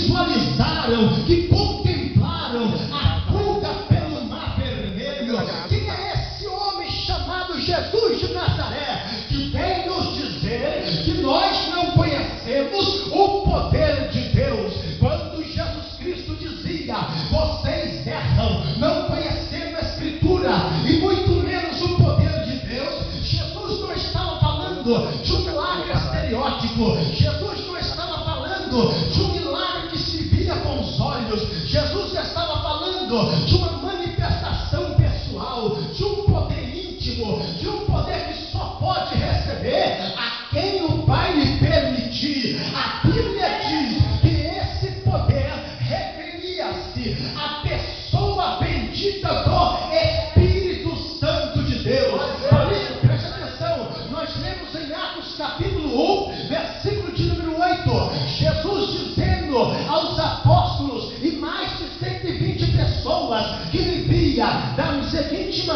visualizaram, que contemplaram a fuga pelo mar vermelho. Quem é esse homem chamado Jesus de Nazaré, que vem nos dizer que nós não conhecemos o poder de Deus? Quando Jesus Cristo dizia: vocês erram, não conhecendo a Escritura e muito menos o poder de Deus, Jesus não estava falando de um milagre estereótipo. Jesus não estava falando de um milagre que se via com os olhos. Jesus estava falando de uma manifestação pessoal, de um poder íntimo, de um poder que só pode receber a quem o Pai lhe permitir. A Bíblia diz que esse poder referia-se à pessoa bendita do Espírito Santo de Deus. Por isso, preste atenção, nós lemos em Atos capítulo 1, versículo de número 8, Jesus dizendo aos apóstolos e mais de 120 pessoas que vivia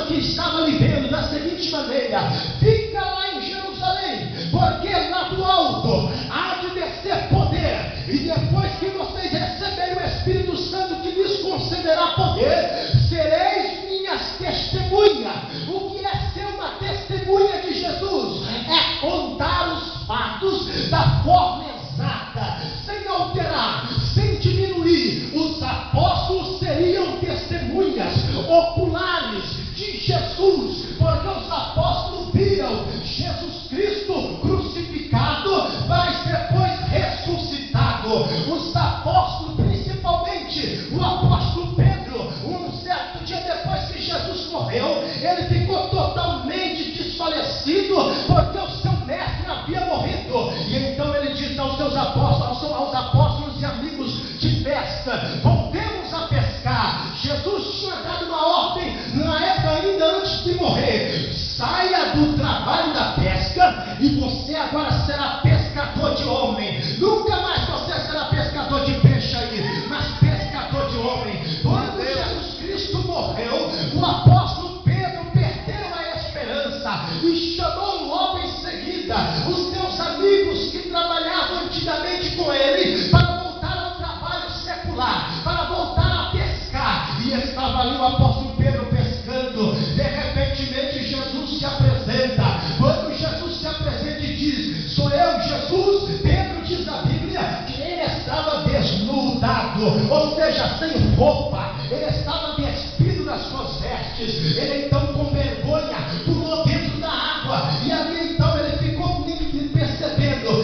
que estava lhe vendo da seguinte maneira: fica lá em Jerusalém, porque lá do alto há de descer poder, e depois que vocês receberem o Espírito Santo que lhes concederá poder, sereis minhas testemunhas. O que é ser uma testemunha de Jesus? É contar os fatos da forma exata, sem alterar, sem diminuir. Os apóstolos seriam testemunhas oculares de Jesus, porque os apóstolos viram Jesus Cristo crucificado, mas depois ressuscitado. Os apóstolos, principalmente o apóstolo Pedro, um certo dia depois que Jesus morreu, ele ficou totalmente desfalecido, porque o seu mestre havia morrido. E então ele diz aos seus apóstolos, aos apóstolos e amigos de festa: voltemos a pescar. Jesus tinha dado uma ordem na época ainda antes de morrer: saia do trabalho da pesca e você agora será pescador de homem. Nunca mais você será pescador de peixe aí, mas pescador de homem. Quando Jesus Cristo morreu, o apóstolo Pedro perdeu a esperança e chamou logo em seguida os seus amigos que trabalhavam antigamente com ele para voltar ao trabalho secular, para voltar a pescar. E estava ali o apóstolo Pedro pescando. De repente Jesus se apresenta. Quando Jesus se apresenta e diz: sou eu, Jesus, Pedro, diz a Bíblia que ele estava desnudado, ou seja, sem roupa. Ele estava despido das suas vestes. Ele então, com vergonha, pulou dentro da água, e ali então ele ficou percebendo: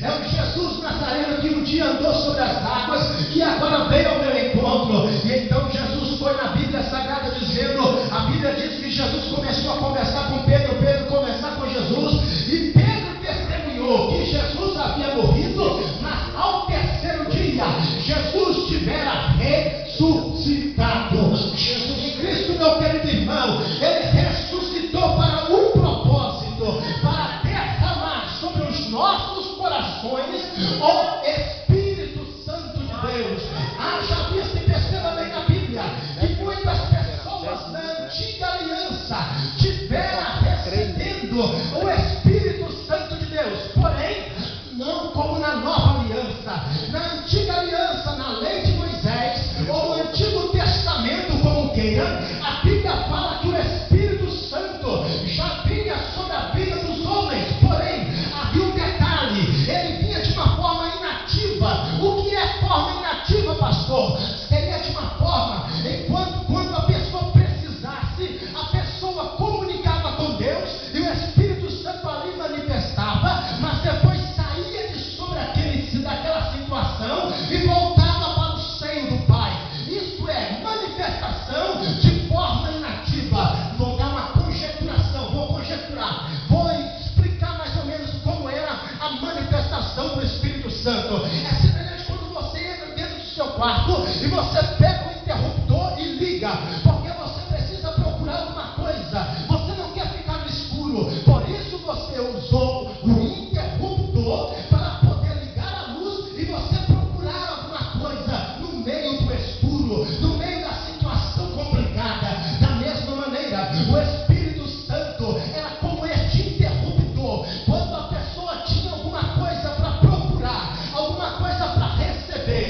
é o Jesus Nazareno que um dia andou sobre as águas, que agora veio ao meu encontro. E então Jesus foi na Bíblia Sagrada dizendo, a Bíblia diz que Jesus começou a conversar com Pedro, Pedro conversar com Jesus, e Pedro testemunhou que Jesus havia morrido, mas ao terceiro dia Jesus tivera ressuscitado. Jesus Cristo, meu querido irmão, ele ressuscitou para um propósito: para derramar sobre os nossos corações o Espírito Santo de Deus. Haja vista e perceba bem na Bíblia que muitas pessoas na antiga aliança tiveram recebendo o Espírito Santo de Deus, porém não como na nova aliança. Na antiga aliança, na lei de Moisés, ou no Antigo Testamento, como queira, a Bíblia fala que o Espírito Santo já vinha sobre a vida dos homens, porém havia um detalhe: ele vinha de uma forma inativa. O que é forma inativa, pastor? Seria de uma forma enquanto quando a pessoa precisasse, a pessoa comunicava com Deus e o Espírito Santo ali manifestava, mas depois saía de sobre daquela situação e voltava para o seio do Pai. Isso é manifestação de forma inativa. Vou dar uma conjecturação, vou explicar mais ou menos como era a manifestação do Espírito Santo. É semelhante quando você entra dentro do seu quarto e você pega o interruptor e liga, porque você precisa procurar alguma coisa, você não quer ficar no escuro, por isso você usou o interruptor para poder ligar a luz e você procurar alguma coisa no meio do escuro, no meio da situação complicada. Da mesma maneira, o Espírito Santo era como este interruptor. Quando a pessoa tinha alguma coisa para procurar, alguma coisa para receber,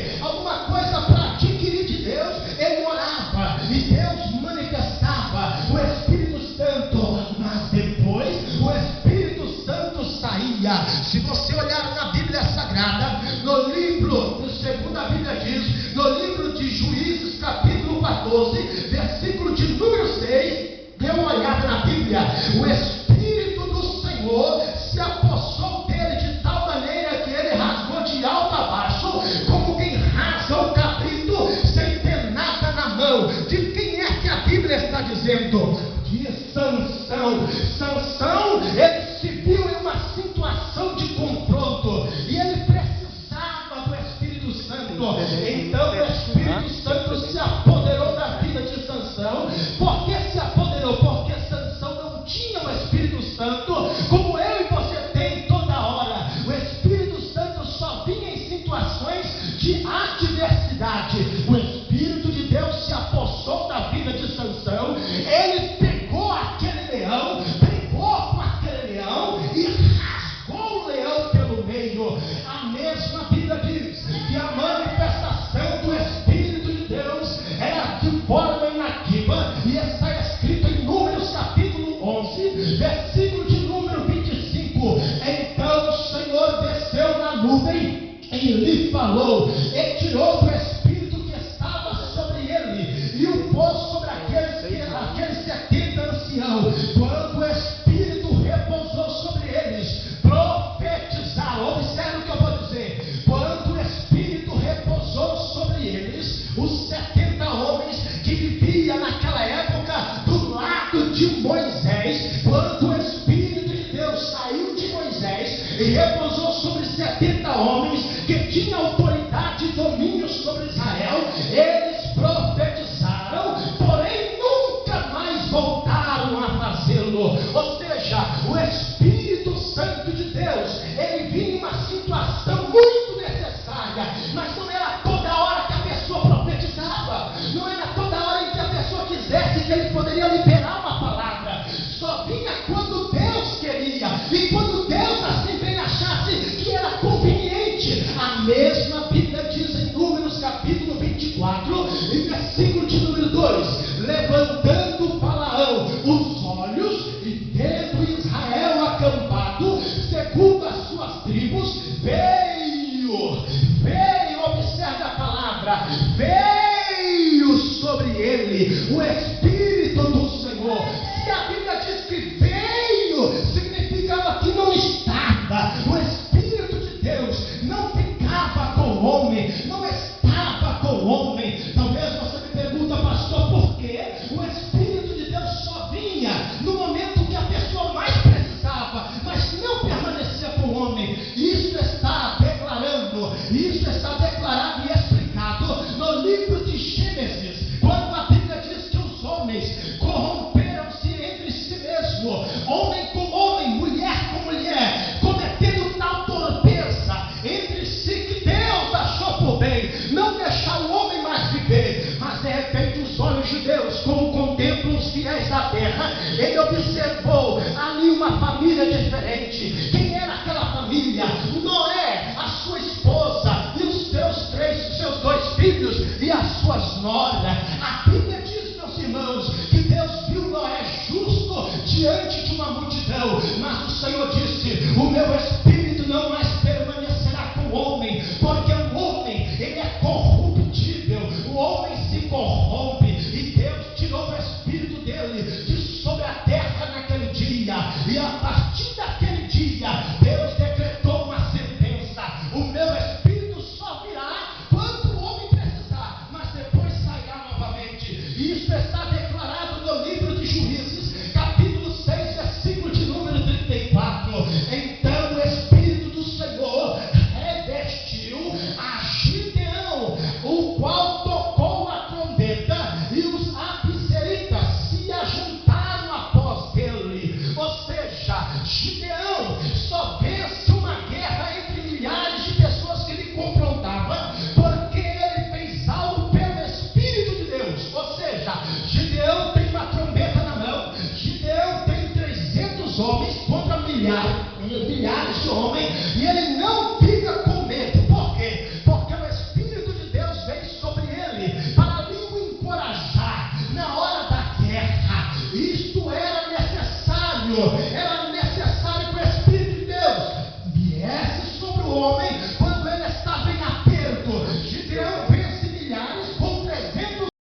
Se você olhar na Bíblia Sagrada, no livro, segundo a Bíblia diz, no livro de Juízes, capítulo 14, versículo de número 6, dê uma olhada na Bíblia. O Espírito do Senhor se apossou dele de tal maneira que ele rasgou de alto a baixo, como quem rasga o cabrito sem ter nada na mão. De quem é que a Bíblia está dizendo? De Sansão. Sansão, ele se viu em uma situação de confronto e ele precisava do Espírito Santo. Então o Espírito Santo se apoderou da vida de Sansão. Por que se apoderou? Porque Sansão não tinha o Espírito Santo como eu e você tem toda hora. O Espírito Santo só vinha em situações de adversidade. O Espírito de Deus se apossou da vida de Sansão. Ele pegou aquele leão, brigou com aquele leão e rasgou o leão pelo meio. A mesma Bíblia diz que a manifestação do Espírito de Deus era de forma inativa, e está escrito em Números capítulo 11, versículo de número 25. Então o Senhor desceu na nuvem e lhe falou, e tirou do Espírito que estava sobre ele e o pôs sobre aqueles 70 anciãos. Quando o Espírito repousou sobre eles, profetizaram. Observe o que eu vou dizer. Quando o Espírito repousou sobre eles, os 70 homens que viviam naquela época do lado de Moisés, quando o Espírito de Deus saiu de Moisés e repousou sobre 70 homens que tinham autoridade e domínio sobre Israel, eles profetizaram, porém nunca mais voltaram a fazê-lo. Ou seja, o Espírito Santo de Deus, ele vinha em uma situação muito necessária, mas não era toda hora que a pessoa profetizava, não era toda hora em que a pessoa quisesse que ele poderia liberar uma palavra. Só vinha quando Deus queria e quando Deus assim bem achasse que era conveniente. A mesma Bíblia diz em Números capítulo 24 e versículo de número 2: levantando Balaão os olhos e vendo Israel acampado segundo as suas tribos, veio, observe a palavra, veio sobre ele o Espírito do Senhor. Se a Bíblia diz que veio, significava que não estava. O Espírito de Deus não ficava com o homem, não estava com o homem.